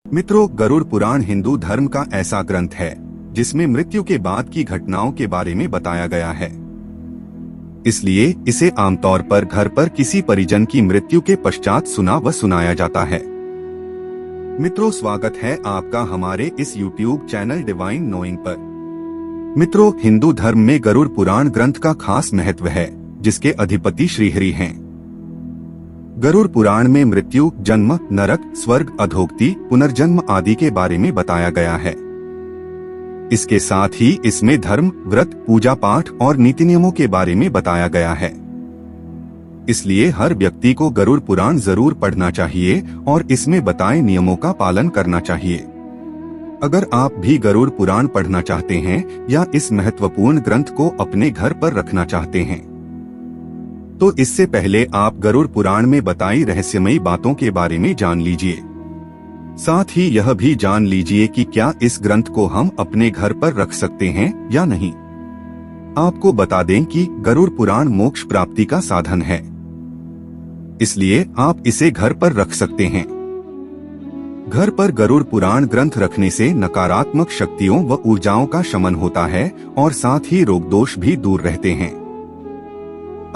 मित्रों, गरुड़ पुराण हिंदू धर्म का ऐसा ग्रंथ है जिसमें मृत्यु के बाद की घटनाओं के बारे में बताया गया है। इसलिए इसे आमतौर पर घर पर किसी परिजन की मृत्यु के पश्चात सुना व सुनाया जाता है। मित्रों, स्वागत है आपका हमारे इस YouTube चैनल डिवाइन नोइंग पर। मित्रों, हिंदू धर्म में गरुड़ पुराण ग्रंथ का खास महत्व है, जिसके अधिपति श्रीहरि हैं। गरुड़ पुराण में मृत्यु, जन्म, नरक, स्वर्ग, अधोगति, पुनर्जन्म आदि के बारे में बताया गया है। इसके साथ ही इसमें धर्म, व्रत, पूजा पाठ और नीति नियमों के बारे में बताया गया है। इसलिए हर व्यक्ति को गरुड़ पुराण जरूर पढ़ना चाहिए और इसमें बताए नियमों का पालन करना चाहिए। अगर आप भी गरुड़ पुराण पढ़ना चाहते हैं या इस महत्वपूर्ण ग्रंथ को अपने घर पर रखना चाहते हैं, तो इससे पहले आप गरुड़ पुराण में बताई रहस्यमयी बातों के बारे में जान लीजिए। साथ ही यह भी जान लीजिए कि क्या इस ग्रंथ को हम अपने घर पर रख सकते हैं या नहीं। आपको बता दें कि गरुड़ पुराण मोक्ष प्राप्ति का साधन है, इसलिए आप इसे घर पर रख सकते हैं। घर पर गरुड़ पुराण ग्रंथ रखने से नकारात्मक शक्तियों व ऊर्जाओं का शमन होता है और साथ ही रोग दोष भी दूर रहते हैं।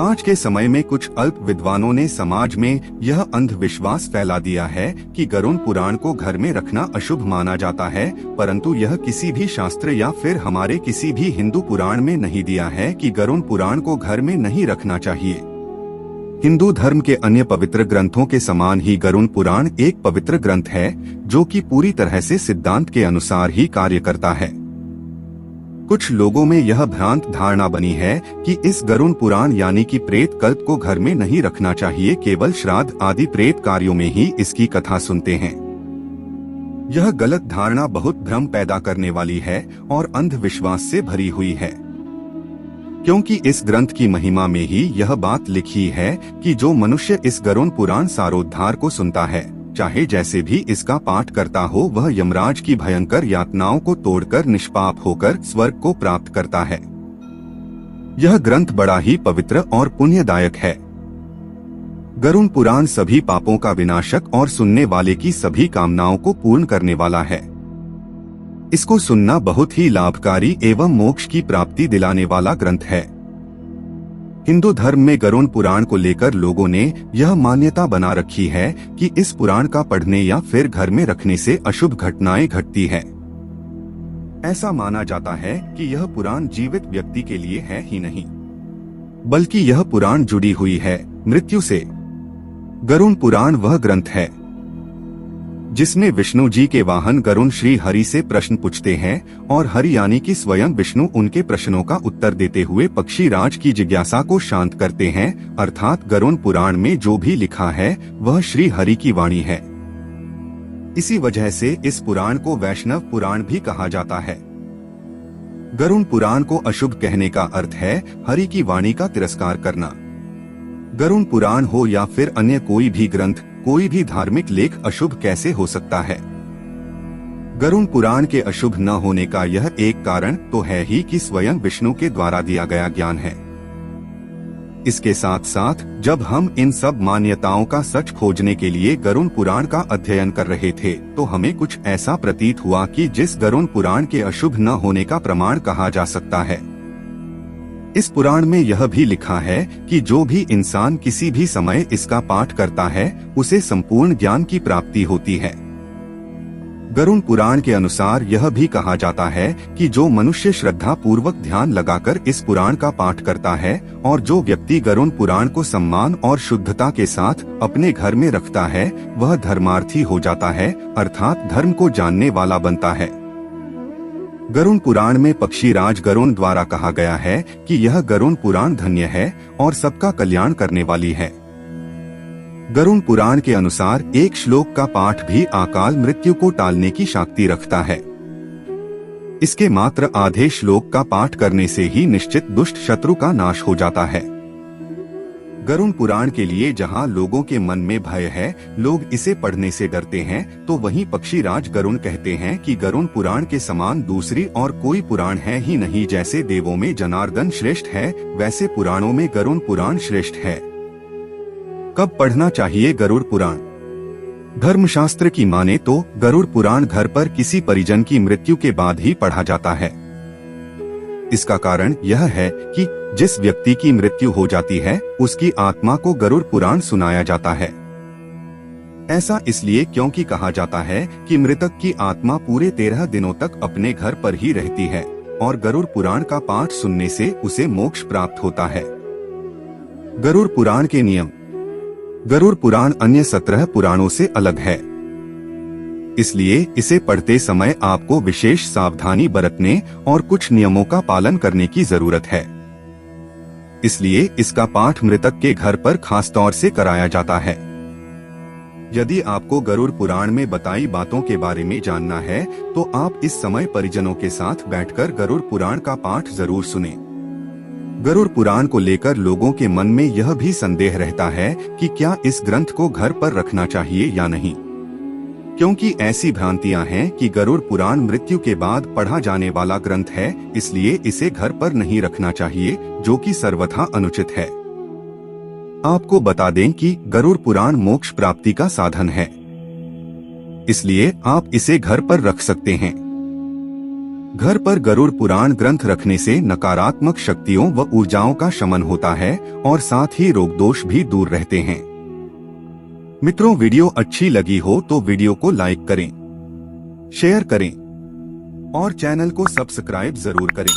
आज के समय में कुछ अल्प विद्वानों ने समाज में यह अंधविश्वास फैला दिया है कि गरुड़ पुराण को घर में रखना अशुभ माना जाता है, परंतु यह किसी भी शास्त्र या फिर हमारे किसी भी हिंदू पुराण में नहीं दिया है कि गरुड़ पुराण को घर में नहीं रखना चाहिए। हिंदू धर्म के अन्य पवित्र ग्रंथों के समान ही गरुड़ पुराण एक पवित्र ग्रंथ है, जो कि पूरी तरह से सिद्धांत के अनुसार ही कार्य करता है। कुछ लोगों में यह भ्रांत धारणा बनी है कि इस गरुड़ पुराण यानी कि प्रेत कल्प को घर में नहीं रखना चाहिए, केवल श्राद्ध आदि प्रेत कार्यों में ही इसकी कथा सुनते हैं। यह गलत धारणा बहुत भ्रम पैदा करने वाली है और अंधविश्वास से भरी हुई है, क्योंकि इस ग्रंथ की महिमा में ही यह बात लिखी है कि जो मनुष्य इस गरुड़ पुराण सारोद्धार को सुनता है, चाहे जैसे भी इसका पाठ करता हो, वह यमराज की भयंकर यातनाओं को तोड़कर निष्पाप होकर स्वर्ग को प्राप्त करता है। यह ग्रंथ बड़ा ही पवित्र और पुण्यदायक है। गरुड़ पुराण सभी पापों का विनाशक और सुनने वाले की सभी कामनाओं को पूर्ण करने वाला है। इसको सुनना बहुत ही लाभकारी एवं मोक्ष की प्राप्ति दिलाने वाला ग्रंथ है। हिंदू धर्म में गरुड़ पुराण को लेकर लोगों ने यह मान्यता बना रखी है कि इस पुराण का पढ़ने या फिर घर में रखने से अशुभ घटनाएं घटती है। ऐसा माना जाता है कि यह पुराण जीवित व्यक्ति के लिए है ही नहीं, बल्कि यह पुराण जुड़ी हुई है मृत्यु से। गरुड़ पुराण वह ग्रंथ है जिसमें विष्णु जी के वाहन गरुड़ श्री हरि से प्रश्न पूछते हैं और हरि यानी कि स्वयं विष्णु उनके प्रश्नों का उत्तर देते हुए पक्षी राज की जिज्ञासा को शांत करते हैं। अर्थात गरुड़ पुराण में जो भी लिखा है वह श्री हरि की वाणी है। इसी वजह से इस पुराण को वैष्णव पुराण भी कहा जाता है। गरुड़ पुराण को अशुभ कहने का अर्थ है हरि की वाणी का तिरस्कार करना। गरुड़ पुराण हो या फिर अन्य कोई भी ग्रंथ, कोई भी धार्मिक लेख अशुभ कैसे हो सकता है। गरुड़ पुराण के अशुभ न होने का यह एक कारण तो है ही कि स्वयं विष्णु के द्वारा दिया गया ज्ञान है। इसके साथ साथ जब हम इन सब मान्यताओं का सच खोजने के लिए गरुड़ पुराण का अध्ययन कर रहे थे, तो हमें कुछ ऐसा प्रतीत हुआ कि जिस गरुड़ पुराण के अशुभ न होने का प्रमाण कहा जा सकता है। इस पुराण में यह भी लिखा है कि जो भी इंसान किसी भी समय इसका पाठ करता है, उसे संपूर्ण ज्ञान की प्राप्ति होती है। गरुड़ पुराण के अनुसार यह भी कहा जाता है कि जो मनुष्य श्रद्धा पूर्वक ध्यान लगाकर इस पुराण का पाठ करता है और जो व्यक्ति गरुड़ पुराण को सम्मान और शुद्धता के साथ अपने घर में रखता है, वह धर्मार्थी हो जाता है, अर्थात धर्म को जानने वाला बनता है। गरुड़ पुराण में पक्षी राज गरुड़ द्वारा कहा गया है कि यह गरुड़ पुराण धन्य है और सबका कल्याण करने वाली है। गरुड़ पुराण के अनुसार एक श्लोक का पाठ भी अकाल मृत्यु को टालने की शक्ति रखता है। इसके मात्र आधे श्लोक का पाठ करने से ही निश्चित दुष्ट शत्रु का नाश हो जाता है। गरुड़ पुराण के लिए जहां लोगों के मन में भय है, लोग इसे पढ़ने से डरते हैं, तो वहीं पक्षी राज गरुड़ कहते हैं कि गरुड़ पुराण के समान दूसरी और कोई पुराण है ही नहीं। जैसे देवों में जनार्दन श्रेष्ठ है, वैसे पुराणों में गरुड़ पुराण श्रेष्ठ है। कब पढ़ना चाहिए गरुड़ पुराण? धर्मशास्त्र की माने तो गरुड़ पुराण घर पर किसी परिजन की मृत्यु के बाद ही पढ़ा जाता है। इसका कारण यह है कि जिस व्यक्ति की मृत्यु हो जाती है उसकी आत्मा को गरुड़ पुराण सुनाया जाता है। ऐसा इसलिए क्योंकि कहा जाता है कि मृतक की आत्मा पूरे 13 दिनों तक अपने घर पर ही रहती है और गरुड़ पुराण का पाठ सुनने से उसे मोक्ष प्राप्त होता है। गरुड़ पुराण के नियम। गरुड़ पुराण अन्य 17 पुराणों से अलग है, इसलिए इसे पढ़ते समय आपको विशेष सावधानी बरतने और कुछ नियमों का पालन करने की जरूरत है। इसलिए इसका पाठ मृतक के घर पर खास तौर से कराया जाता है। यदि आपको गरुड़ पुराण में बताई बातों के बारे में जानना है तो आप इस समय परिजनों के साथ बैठकर गरुड़ पुराण का पाठ जरूर सुनें। गरुड़ पुराण को लेकर लोगों के मन में यह भी संदेह रहता है कि क्या इस ग्रंथ को घर पर रखना चाहिए या नहीं, क्योंकि ऐसी भ्रांतियां हैं कि गरुड़ पुराण मृत्यु के बाद पढ़ा जाने वाला ग्रंथ है, इसलिए इसे घर पर नहीं रखना चाहिए, जो कि सर्वथा अनुचित है। आपको बता दें कि गरुड़ पुराण मोक्ष प्राप्ति का साधन है, इसलिए आप इसे घर पर रख सकते हैं। घर पर गरुड़ पुराण ग्रंथ रखने से नकारात्मक शक्तियों व ऊर्जाओं का शमन होता है और साथ ही रोग दोष भी दूर रहते हैं। मित्रों, वीडियो अच्छी लगी हो तो वीडियो को लाइक करें, शेयर करें और चैनल को सब्सक्राइब जरूर करें।